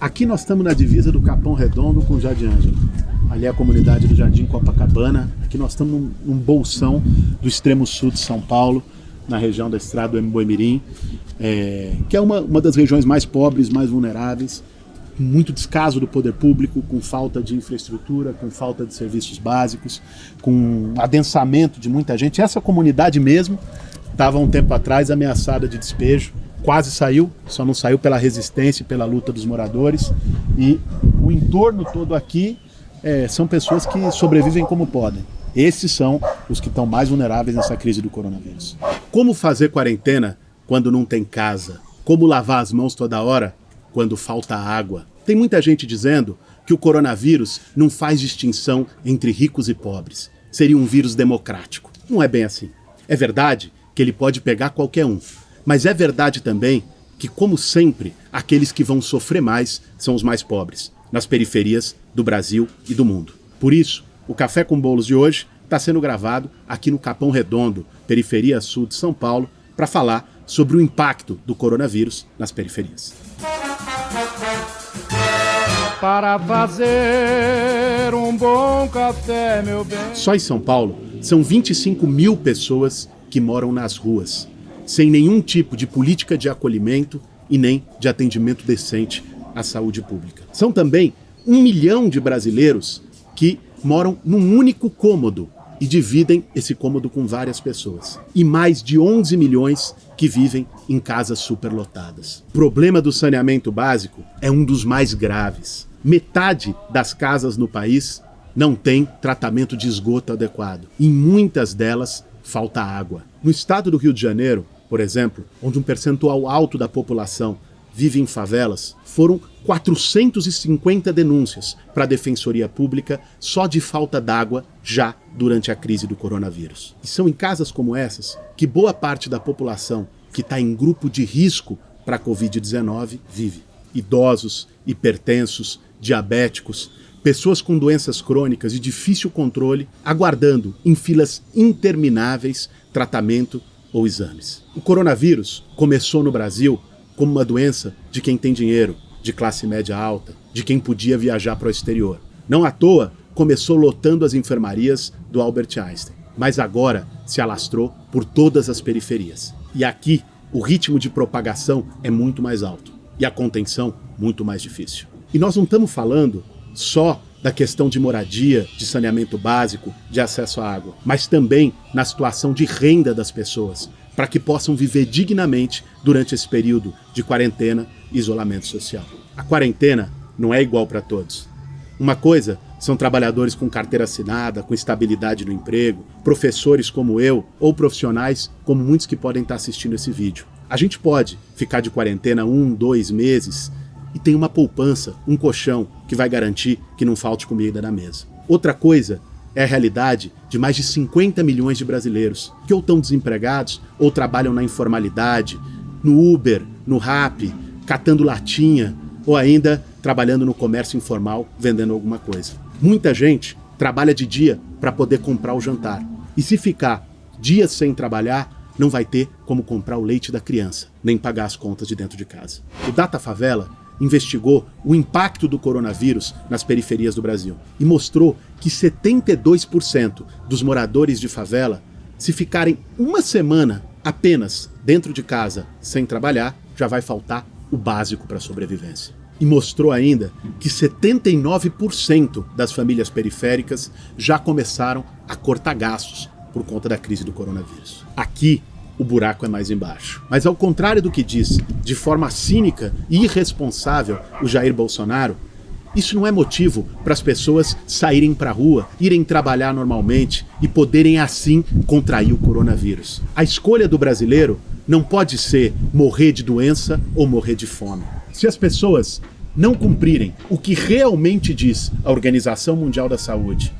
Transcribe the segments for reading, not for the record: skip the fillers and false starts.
Aqui nós estamos na divisa do Capão Redondo com o Jardim Ângelo. Ali é a comunidade do Jardim Copacabana. Aqui nós estamos num bolsão do extremo sul de São Paulo, na região da estrada do Embu-Mirim, que é uma das regiões mais pobres, mais vulneráveis, com muito descaso do poder público, com falta de infraestrutura, com falta de serviços básicos, com adensamento de muita gente. Essa comunidade mesmo estava um tempo atrás ameaçada de despejo, quase saiu, só não saiu pela resistência e pela luta dos moradores. E o entorno todo aqui são pessoas que sobrevivem como podem. Esses são os que estão mais vulneráveis nessa crise do coronavírus. Como fazer quarentena quando não tem casa? Como lavar as mãos toda hora quando falta água? Tem muita gente dizendo que o coronavírus não faz distinção entre ricos e pobres. Seria um vírus democrático. Não é bem assim. É verdade que ele pode pegar qualquer um. Mas é verdade também que, como sempre, aqueles que vão sofrer mais são os mais pobres, nas periferias do Brasil e do mundo. Por isso, o Café com Bolos de hoje está sendo gravado aqui no Capão Redondo, periferia sul de São Paulo, para falar sobre o impacto do coronavírus nas periferias. Para fazer um bom café, meu bem. Só em São Paulo, são 25 mil pessoas que moram nas ruas, sem nenhum tipo de política de acolhimento e nem de atendimento decente à saúde pública. São também 1 milhão de brasileiros que moram num único cômodo e dividem esse cômodo com várias pessoas. E mais de 11 milhões que vivem em casas superlotadas. O problema do saneamento básico é um dos mais graves. Metade das casas no país não tem tratamento de esgoto adequado. Em muitas delas, falta água. No estado do Rio de Janeiro, por exemplo, onde um percentual alto da população vive em favelas, foram 450 denúncias para a Defensoria Pública só de falta d'água já durante a crise do coronavírus. E são em casas como essas que boa parte da população que está em grupo de risco para a Covid-19 vive. Idosos, hipertensos, diabéticos, pessoas com doenças crônicas de difícil controle, aguardando em filas intermináveis tratamento ou exames. O coronavírus começou no Brasil como uma doença de quem tem dinheiro, de classe média alta, de quem podia viajar para o exterior. Não à toa, começou lotando as enfermarias do Albert Einstein, mas agora se alastrou por todas as periferias. E aqui, o ritmo de propagação é muito mais alto e a contenção muito mais difícil. E nós não estamos falando só da questão de moradia, de saneamento básico, de acesso à água, mas também na situação de renda das pessoas, para que possam viver dignamente durante esse período de quarentena e isolamento social. A quarentena não é igual para todos. Uma coisa são trabalhadores com carteira assinada, com estabilidade no emprego, professores como eu, ou profissionais como muitos que podem estar assistindo esse vídeo. A gente pode ficar de quarentena 1, 2 meses e tem uma poupança, um colchão que vai garantir que não falte comida na mesa. Outra coisa é a realidade de mais de 50 milhões de brasileiros que ou estão desempregados ou trabalham na informalidade, no Uber, no Rappi, catando latinha ou ainda trabalhando no comércio informal, vendendo alguma coisa. Muita gente trabalha de dia para poder comprar o jantar. E se ficar dias sem trabalhar, não vai ter como comprar o leite da criança, nem pagar as contas de dentro de casa. O Data Favela investigou o impacto do coronavírus nas periferias do Brasil e mostrou que 72% dos moradores de favela, se ficarem uma semana apenas dentro de casa sem trabalhar, já vai faltar o básico para a sobrevivência. E mostrou ainda que 79% das famílias periféricas já começaram a cortar gastos por conta da crise do coronavírus. Aqui, o buraco é mais embaixo. Mas ao contrário do que diz de forma cínica e irresponsável o Jair Bolsonaro, isso não é motivo para as pessoas saírem para a rua, irem trabalhar normalmente e poderem assim contrair o coronavírus. A escolha do brasileiro não pode ser morrer de doença ou morrer de fome. Se as pessoas não cumprirem o que realmente diz a Organização Mundial da Saúde,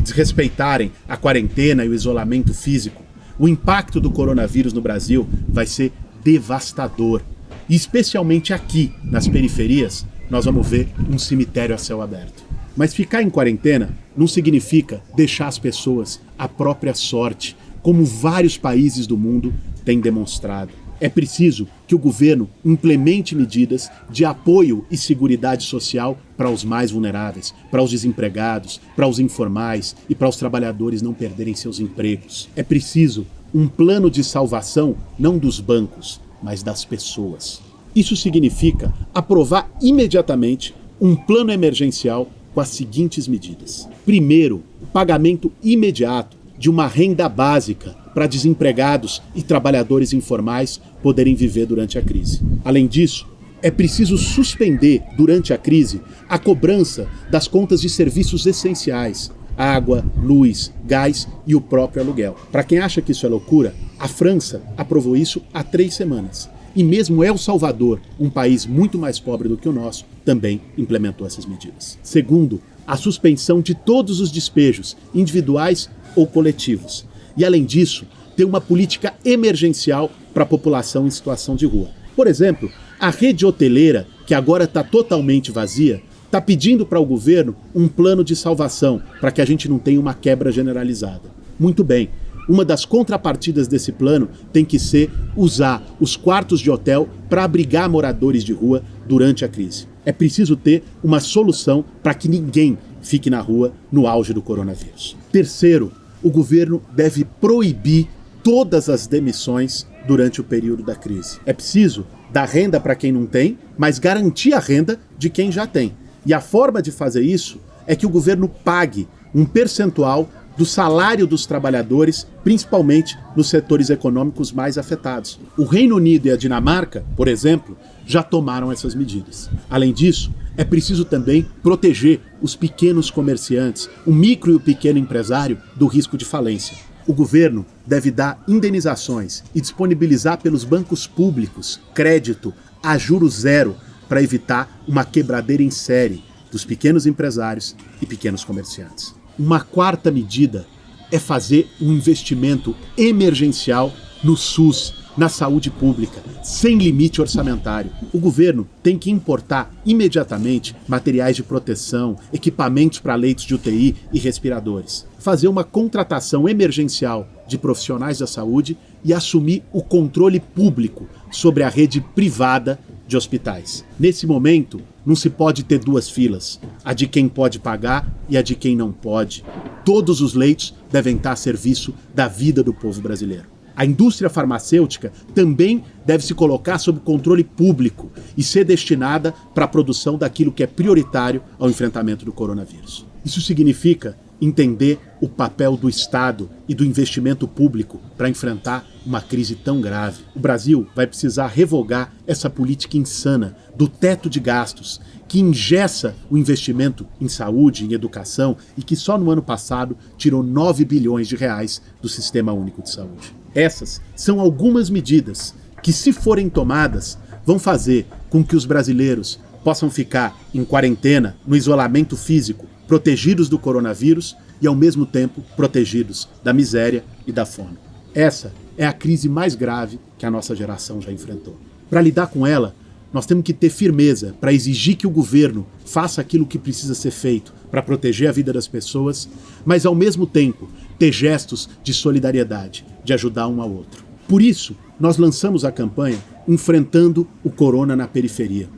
desrespeitarem a quarentena e o isolamento físico, o impacto do coronavírus no Brasil vai ser devastador. E especialmente aqui, nas periferias, nós vamos ver um cemitério a céu aberto. Mas ficar em quarentena não significa deixar as pessoas à própria sorte, como vários países do mundo têm demonstrado. É preciso que o governo implemente medidas de apoio e seguridade social para os mais vulneráveis, para os desempregados, para os informais e para os trabalhadores não perderem seus empregos. É preciso um plano de salvação não dos bancos, mas das pessoas. Isso significa aprovar imediatamente um plano emergencial com as seguintes medidas. Primeiro, o pagamento imediato de uma renda básica para desempregados e trabalhadores informais poderem viver durante a crise. Além disso, é preciso suspender, durante a crise, a cobrança das contas de serviços essenciais, água, luz, gás e o próprio aluguel. Para quem acha que isso é loucura, a França aprovou isso há 3 semanas. E mesmo El Salvador, um país muito mais pobre do que o nosso, também implementou essas medidas. Segundo, a suspensão de todos os despejos, individuais ou coletivos. E, além disso, ter uma política emergencial para a população em situação de rua. Por exemplo, a rede hoteleira, que agora está totalmente vazia, está pedindo para o governo um plano de salvação para que a gente não tenha uma quebra generalizada. Muito bem, uma das contrapartidas desse plano tem que ser usar os quartos de hotel para abrigar moradores de rua durante a crise. É preciso ter uma solução para que ninguém fique na rua no auge do coronavírus. Terceiro, o governo deve proibir todas as demissões durante o período da crise. É preciso dar renda para quem não tem, mas garantir a renda de quem já tem. E a forma de fazer isso é que o governo pague um percentual do salário dos trabalhadores, principalmente nos setores econômicos mais afetados. O Reino Unido e a Dinamarca, por exemplo, já tomaram essas medidas. Além disso, é preciso também proteger os pequenos comerciantes, o micro e o pequeno empresário, do risco de falência. O governo deve dar indenizações e disponibilizar pelos bancos públicos crédito a juros zero para evitar uma quebradeira em série dos pequenos empresários e pequenos comerciantes. Uma quarta medida é fazer um investimento emergencial no SUS, na saúde pública, sem limite orçamentário. O governo tem que importar imediatamente materiais de proteção, equipamentos para leitos de UTI e respiradores. Fazer uma contratação emergencial de profissionais da saúde e assumir o controle público sobre a rede privada de hospitais. Nesse momento, não se pode ter 2 filas, a de quem pode pagar e a de quem não pode. Todos os leitos devem estar a serviço da vida do povo brasileiro. A indústria farmacêutica também deve se colocar sob controle público e ser destinada para a produção daquilo que é prioritário ao enfrentamento do coronavírus. Isso significa entender o papel do Estado e do investimento público para enfrentar uma crise tão grave. O Brasil vai precisar revogar essa política insana do teto de gastos, que engessa o investimento em saúde, em educação e que só no ano passado tirou 9 bilhões de reais do Sistema Único de Saúde. Essas são algumas medidas que, se forem tomadas, vão fazer com que os brasileiros possam ficar em quarentena, no isolamento físico, protegidos do coronavírus e, ao mesmo tempo, protegidos da miséria e da fome. Essa é a crise mais grave que a nossa geração já enfrentou. Para lidar com ela, nós temos que ter firmeza para exigir que o governo faça aquilo que precisa ser feito para proteger a vida das pessoas, mas, ao mesmo tempo, ter gestos de solidariedade, de ajudar um ao outro. Por isso, nós lançamos a campanha Enfrentando o Corona na Periferia,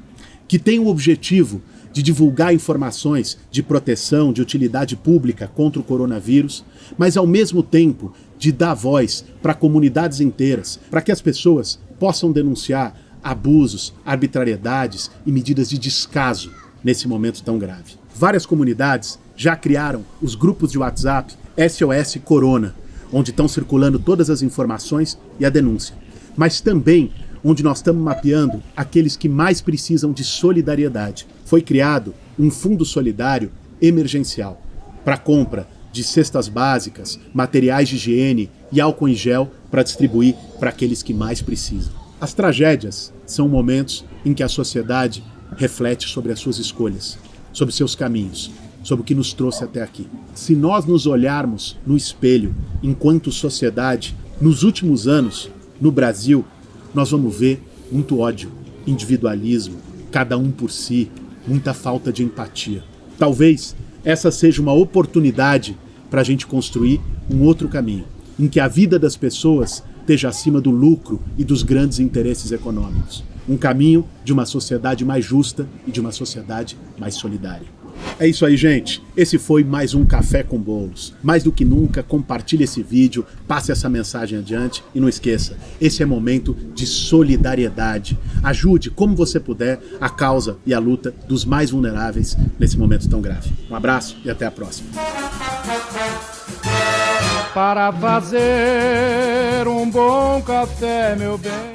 que tem o objetivo de divulgar informações de proteção, de utilidade pública contra o coronavírus, mas ao mesmo tempo de dar voz para comunidades inteiras, para que as pessoas possam denunciar abusos, arbitrariedades e medidas de descaso nesse momento tão grave. Várias comunidades já criaram os grupos de WhatsApp SOS Corona, onde estão circulando todas as informações e a denúncia, mas também onde nós estamos mapeando aqueles que mais precisam de solidariedade. Foi criado um fundo solidário emergencial para compra de cestas básicas, materiais de higiene e álcool em gel para distribuir para aqueles que mais precisam. As tragédias são momentos em que a sociedade reflete sobre as suas escolhas, sobre seus caminhos, sobre o que nos trouxe até aqui. Se nós nos olharmos no espelho enquanto sociedade, nos últimos anos, no Brasil, nós vamos ver muito ódio, individualismo, cada um por si, muita falta de empatia. Talvez essa seja uma oportunidade para a gente construir um outro caminho, em que a vida das pessoas esteja acima do lucro e dos grandes interesses econômicos. Um caminho de uma sociedade mais justa e de uma sociedade mais solidária. É isso aí, gente. Esse foi mais um Café com Bolos. Mais do que nunca, compartilhe esse vídeo, passe essa mensagem adiante e não esqueça, esse é momento de solidariedade. Ajude, como você puder, a causa e a luta dos mais vulneráveis nesse momento tão grave. Um abraço e até a próxima. Para fazer um bom café, meu bem.